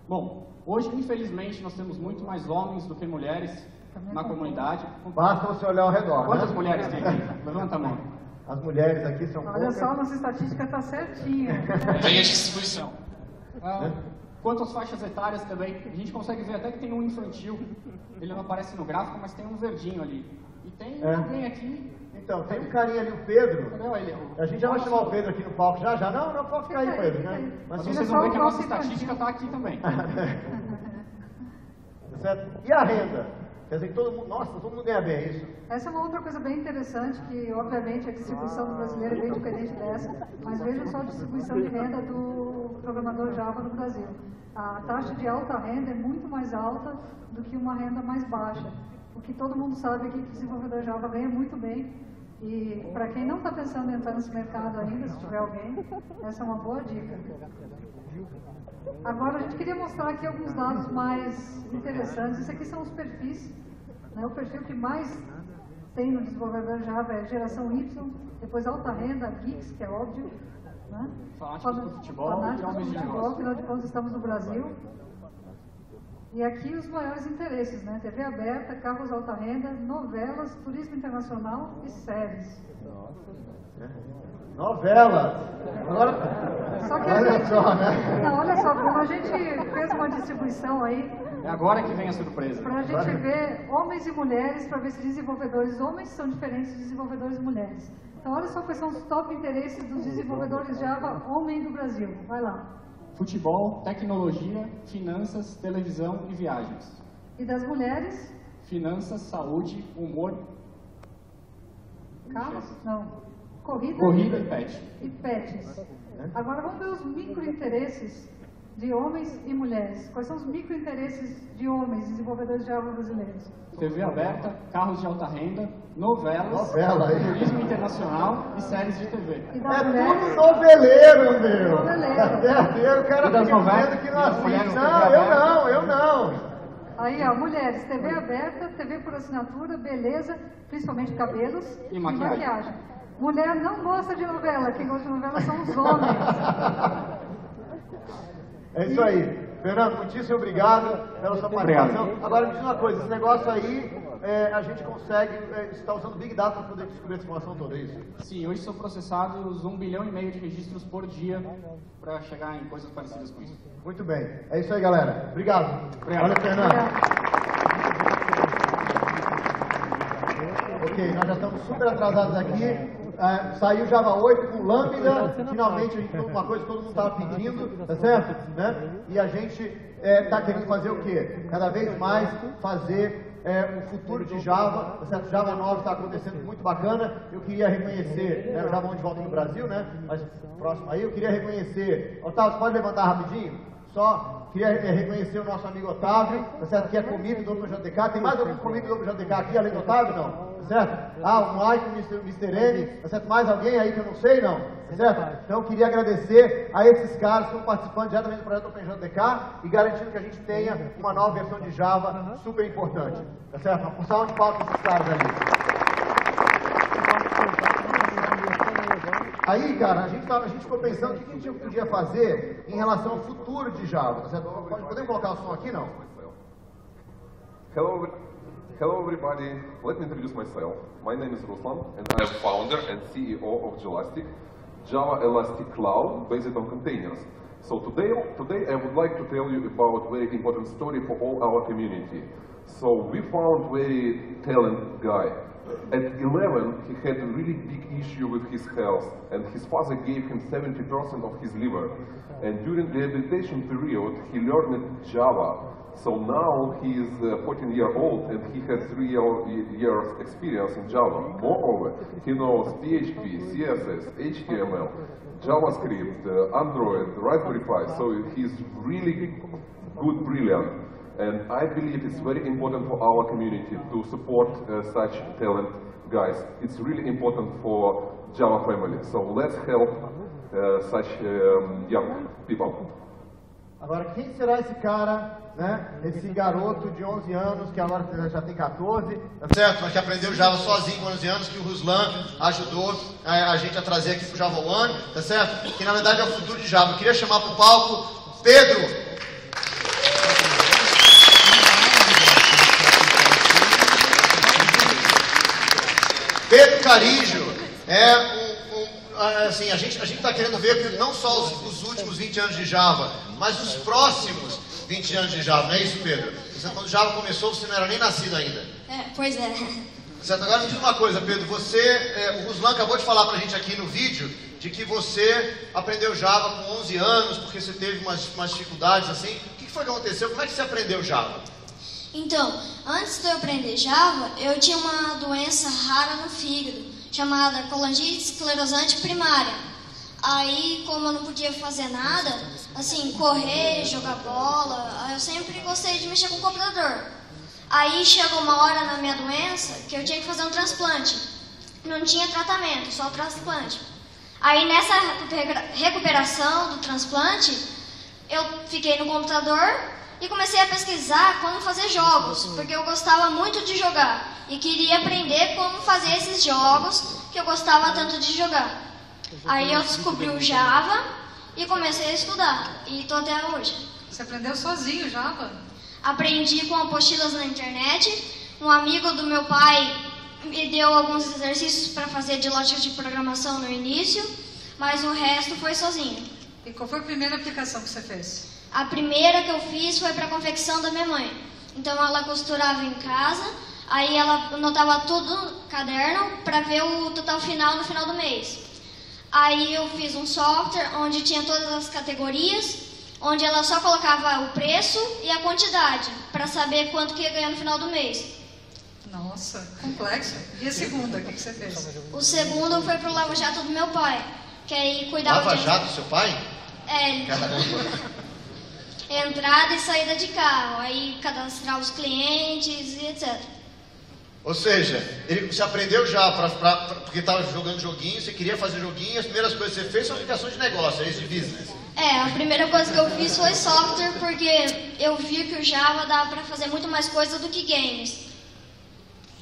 Bom, hoje, infelizmente, nós temos muito mais homens do que mulheres na comunidade. Basta você olhar ao redor. Quantas mulheres tem aqui? Levanta a mão. As mulheres aqui são poucas. Olha só, nossa estatística está certinha. Tem a distribuição. Quanto às faixas etárias também, a gente consegue ver até que tem um infantil. Ele não aparece no gráfico, mas tem um verdinho ali. E tem alguém aqui. Então, tem um carinha ali, o Pedro. A gente já vai chamar o Pedro aqui no palco já. Não pode ficar aí, Pedro. Né? Mas vocês vão ver que a nossa estatística está aqui também. Certo? E a renda? Quer dizer que todo mundo ganha bem, é isso? Essa é uma outra coisa bem interessante, que obviamente a distribuição do brasileiro é bem diferente dessa, mas vejam só a distribuição de renda do programador Java no Brasil. A taxa de alta renda é muito mais alta do que uma renda mais baixa, porque todo mundo sabe aqui que o desenvolvedor Java ganha muito bem, e para quem não está pensando em entrar nesse mercado ainda, se tiver alguém, essa é uma boa dica. Agora a gente queria mostrar aqui alguns dados mais interessantes. Esses aqui são os perfis, né? O perfil que mais tem no desenvolvedor Java é geração Y, depois alta renda, geeks, que é óbvio, né? Fanáticos do futebol, afinal de contas estamos no Brasil. E aqui os maiores interesses, né? TV aberta, carros alta renda, novelas, turismo internacional e séries. Novelas! Agora, só que olha só, né? Não, olha só, como a gente fez uma distribuição aí. É agora que vem a surpresa. Para a gente ver homens e mulheres, para ver se desenvolvedores homens são diferentes de desenvolvedores mulheres. Então, olha só quais são os top interesses dos desenvolvedores Java homem do Brasil. Vai lá. Futebol, tecnologia, finanças, televisão e viagens. E das mulheres? Finanças, saúde, humor. Carros? Não. Corrida e pet. E pets. Agora vamos ver os microinteresses de homens e mulheres. Quais são os microinteresses de homens, desenvolvedores de Java brasileiros? TV aberta, carros de alta renda, novelas, turismo internacional e séries de TV. Tudo noveleiro, meu! Noveleiro. O cara fica dizendo que não assiste. Não, eu não. Aí, ó, mulheres, TV aberta, TV por assinatura, beleza, principalmente cabelos e maquiagem. Mulher não gosta de novela, quem gosta de novela são os homens. É isso aí. Fernando, muitíssimo obrigado pela sua participação. Obrigado. Agora me diz uma coisa, esse negócio aí, a gente consegue, você está usando Big Data para poder descobrir essa informação toda, é isso? Sim, hoje são processados 1,5 bilhão de registros por dia para chegar em coisas parecidas com isso. Muito bem. É isso aí, galera. Obrigado. Olha, Fernando. Ok, nós já estamos super atrasados aqui. Saiu Java 8 com Lambda, finalmente a gente tem uma coisa que todo mundo estava pedindo, tá certo? Né? E a gente está querendo fazer o quê? Cada vez mais fazer o futuro de Java, tá certo? Java 9 está acontecendo muito bacana. Eu queria reconhecer, o Java 11 de volta no Brasil, né? Mas próximo aí, eu queria reconhecer. Otávio, você pode levantar rapidinho? Só queria reconhecer o nosso amigo Otávio, tá certo? Que é commit do OpenJDK. Tem mais algum commit do OpenJDK aqui, além do Otávio? Não? Certo? O Mike, o Mr. M, tá certo? Mais alguém aí que eu não sei, não? Tá certo? Então eu queria agradecer a esses caras que estão participando diretamente do projeto OpenJDK e garantindo que a gente tenha uma nova versão de Java super importante. Tá certo? Uma salva de palmas para esses caras ali. Aí, cara, a gente ficou pensando o que a gente podia fazer em relação ao futuro de Java. Tá certo? Podemos colocar o som aqui, não? Hello everybody, let me introduce myself. My name is Ruslan and I am founder and CEO of Jelastic, Java Elastic Cloud based on containers. So today I would like to tell you about a very important story for all our community. So we found very talented guy. At 11 he had a really big issue with his health and his father gave him 70% of his liver. And during the rehabilitation period he learned Java. So now he is 14 years old and he has 3 years experience in Java. Moreover, he knows PHP, CSS, HTML, JavaScript, Android, Raspberry Pi. So he's really good, brilliant. And I believe it's very important for our community to support such talent guys. It's really important for Java family. So let's help such young people. Agora, quem será esse cara, né? Esse garoto de 11 anos, que agora já tem 14, tá certo? Mas que aprendeu Java sozinho com 11 anos, que o Ruslan ajudou a gente a trazer aqui pro Java One, tá certo? Que na verdade é o futuro de Java. Eu queria chamar pro palco Pedro. Pedro Carijo assim, a gente está querendo ver não só os últimos 20 anos de Java, mas os próximos 20 anos de Java, não é isso, Pedro? Quando o Java começou, você não era nem nascido ainda. Pois é. Certo? Agora me diz uma coisa, Pedro, o Ruslan acabou de falar pra gente aqui no vídeo de que você aprendeu Java com 11 anos, porque você teve umas dificuldades assim. O que foi que aconteceu? Como é que você aprendeu Java? Então, antes de eu aprender Java, eu tinha uma doença rara no fígado, chamada colangite esclerosante primária. Aí, como eu não podia fazer nada, assim, correr, jogar bola, eu sempre gostei de mexer com o computador. Aí chegou uma hora na minha doença que eu tinha que fazer um transplante. Não tinha tratamento, só transplante. Aí nessa recuperação do transplante, eu fiquei no computador e comecei a pesquisar como fazer jogos, porque eu gostava muito de jogar e queria aprender como fazer esses jogos que eu gostava tanto de jogar. Aí eu descobri o Java e comecei a estudar, e estou até hoje. Você aprendeu sozinho Java? Aprendi com apostilas na internet. Um amigo do meu pai me deu alguns exercícios para fazer de lógica de programação no início, mas o resto foi sozinho. E qual foi a primeira aplicação que você fez? A primeira que eu fiz foi para a confecção da minha mãe. Então ela costurava em casa, aí ela anotava tudo no caderno para ver o total final no final do mês. Aí eu fiz um software onde tinha todas as categorias, onde ela só colocava o preço e a quantidade, para saber quanto que ia ganhar no final do mês. Nossa, complexo. E a segunda, o que você fez? O segundo foi pro Lava Jato do meu pai, que aí cuidava Lava Jato do seu pai? É, entrada e saída de carro, aí cadastrar os clientes e etc. Ou seja, você aprendeu já porque estava jogando joguinho, você queria fazer joguinho, as primeiras coisas que você fez são aplicações de negócio, é isso, de business. A primeira coisa que eu fiz foi software, porque eu vi que o Java dava para fazer muito mais coisa do que games.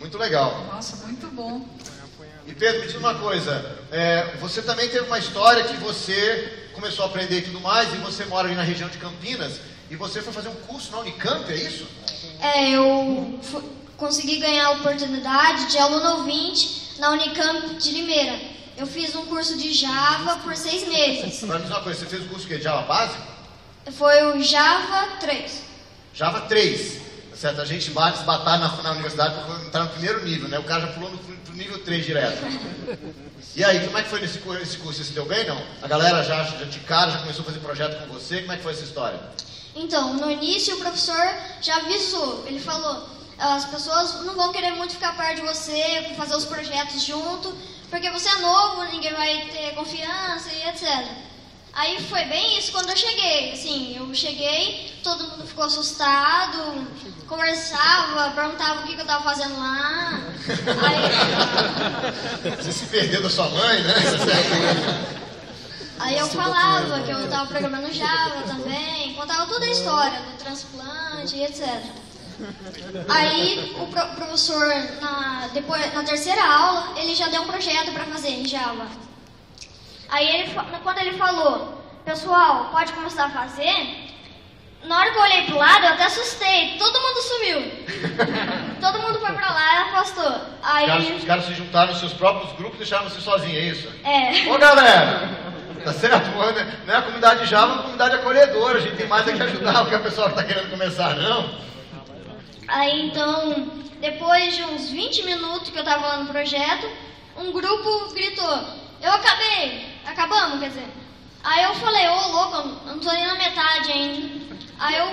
Muito legal. Nossa, muito bom. E Pedro, me diz uma coisa, você também teve uma história que você começou a aprender e tudo mais, e você mora ali na região de Campinas, e você foi fazer um curso na Unicamp, é isso? Eu consegui ganhar a oportunidade de aluno ouvinte na Unicamp de Limeira. Eu fiz um curso de Java por 6 meses. Mas me diz uma coisa, você fez o curso de Java básico? Foi o Java 3. Java 3, certo? A gente batalha na universidade para entrar no primeiro nível, né? O cara já pulou pro nível 3 direto. E aí, como é que foi nesse curso? Você se deu bem, não? A galera já de cara já começou a fazer projeto com você? Como é que foi essa história? Então, no início o professor já avisou. Ele falou, as pessoas não vão querer muito ficar perto de você, fazer os projetos junto, porque você é novo, ninguém vai ter confiança e etc. Aí foi bem isso quando eu cheguei. Assim, eu cheguei, todo mundo ficou assustado, conversava, perguntava o que eu estava fazendo lá. Aí... Você se perdeu da sua mãe, né? Aí eu falava que eu estava programando Java também, contava toda a história do transplante e etc. Aí o professor, na terceira aula, ele já deu um projeto para fazer em Java. Aí quando ele falou, pessoal, pode começar a fazer, na hora que eu olhei pro lado, eu até assustei, todo mundo sumiu. Todo mundo foi pra lá e afastou. Aí... Os caras se juntaram nos seus próprios grupos e deixaram você sozinho, é isso? É. Ô galera, tá certo? Não é a comunidade Java, é uma comunidade acolhedora, a gente tem mais é que ajudar o que a pessoa está querendo começar, não? Aí então, depois de uns 20 minutos que eu tava lá no projeto, um grupo gritou, eu acabei, acabamos, quer dizer. Aí eu falei, ô louco, eu não tô nem na metade ainda. Aí eu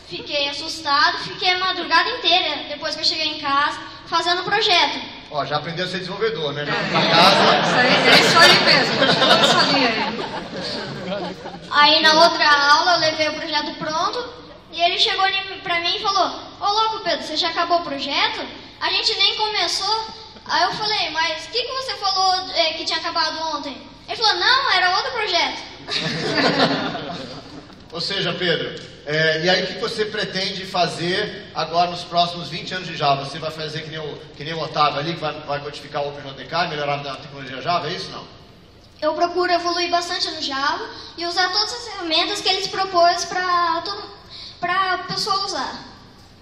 fiquei assustado, fiquei a madrugada inteira, depois que eu cheguei em casa, fazendo o projeto. Ó, já aprendeu a ser desenvolvedor, né? Já foi pra casa. É isso aí mesmo, continua nessa linha aí. Aí na outra aula eu levei o projeto pronto, e ele chegou pra mim e falou, ô louco Pedro, você já acabou o projeto? A gente nem começou. Aí eu falei, mas o que você falou que tinha acabado ontem? Ele falou, não, era outro projeto. Ou seja, Pedro, e aí o que você pretende fazer agora nos próximos 20 anos de Java? Você vai fazer que nem o Otávio ali, que vai codificar o OpenJDK e melhorar a tecnologia Java, é isso não? Eu procuro evoluir bastante no Java e usar todas as ferramentas que eles propôs para a pessoa usar.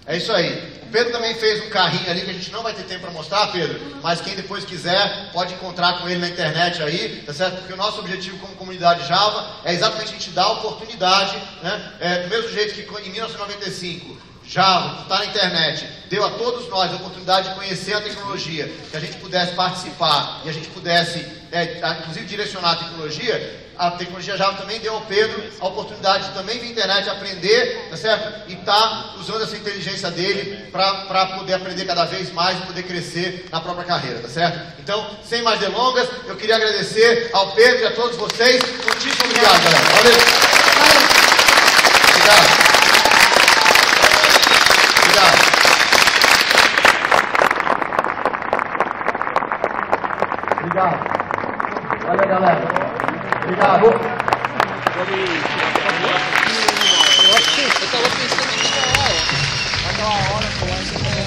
É isso aí. O Pedro também fez um carrinho ali que a gente não vai ter tempo para mostrar, Pedro, mas quem depois quiser pode encontrar com ele na internet aí, tá certo? Porque o nosso objetivo como comunidade Java é exatamente a gente dar a oportunidade, né? Do mesmo jeito que em 1995 Java, que está na internet, deu a todos nós a oportunidade de conhecer a tecnologia, que a gente pudesse participar e a gente pudesse, inclusive, direcionar a tecnologia Java também deu ao Pedro a oportunidade de também vir à internet aprender, tá certo? E tá usando essa inteligência dele para poder aprender cada vez mais e poder crescer na própria carreira, tá certo? Então, sem mais delongas, eu queria agradecer ao Pedro e a todos vocês. Muitíssimo obrigado, galera. Valeu. Obrigado. Obrigado. Valeu, galera. Obrigado. Eu tava pensando em uma hora.